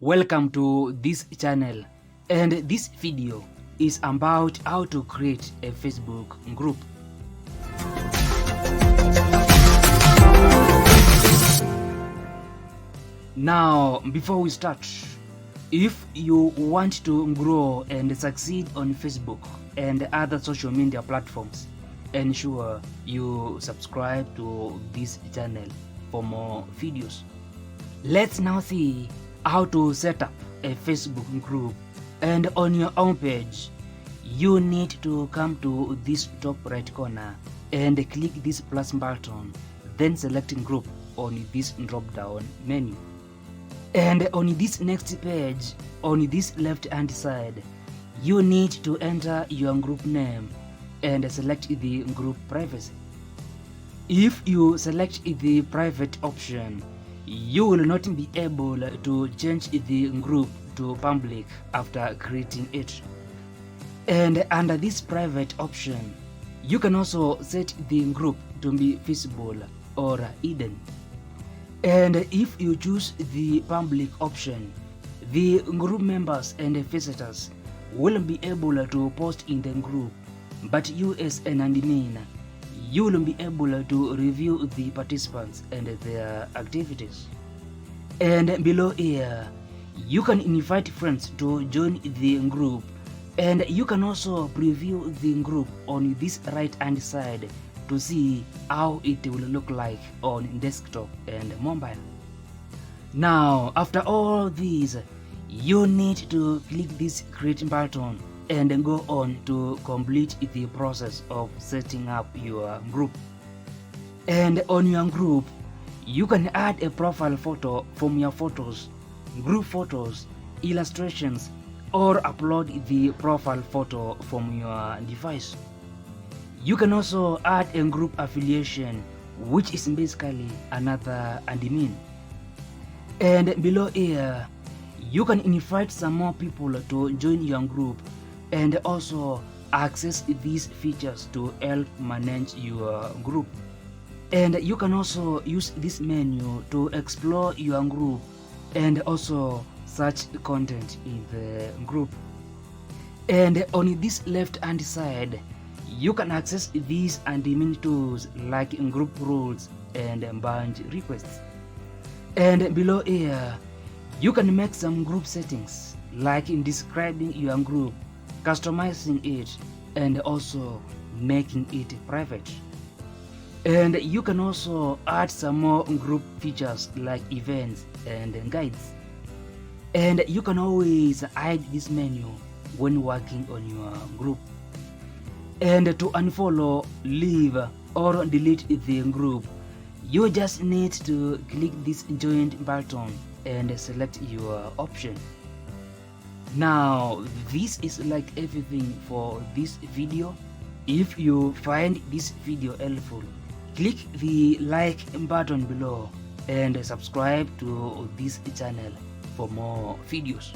Welcome to this channel, and this video is about how to create a Facebook group. Now, before we start, if you want to grow and succeed on Facebook and other social media platforms, ensure you subscribe to this channel for more videos. Let's now see how to set up a Facebook group. And on your home page, you need to come to this top right corner and click this plus button, then selecting group on this drop down menu. And on this next page, on this left hand side, you need to enter your group name and select the group privacy. If you select the private option, you will not be able to change the group to public after creating it. And under this private option, you can also set the group to be visible or hidden. And if you choose the public option, the group members and visitors will be able to post in the group, but you as an admin, you will be able to review the participants and their activities. And below here, you can invite friends to join the group, and you can also preview the group on this right hand side to see how it will look like on desktop and mobile. Now, after all this, you need to click this create button and go on to complete the process of setting up your group. And on your group, you can add a profile photo from your photos, group photos, illustrations, or upload the profile photo from your device. You can also add a group affiliation, which is basically another admin. And below here, you can invite some more people to join your group and also access these features to help manage your group. And you can also use this menu to explore your group and also search content in the group. And on this left hand side, you can access these admin tools like group rules and badge requests. And below here, you can make some group settings like in describing your group, customizing it, and also making it private. And you can also add some more group features like events and guides. And you can always hide this menu when working on your group. And to unfollow, leave, or delete the group, you just need to click this join button and select your option. Now, this is like everything for this video. If you find this video helpful, click the like button below and subscribe to this channel for more videos.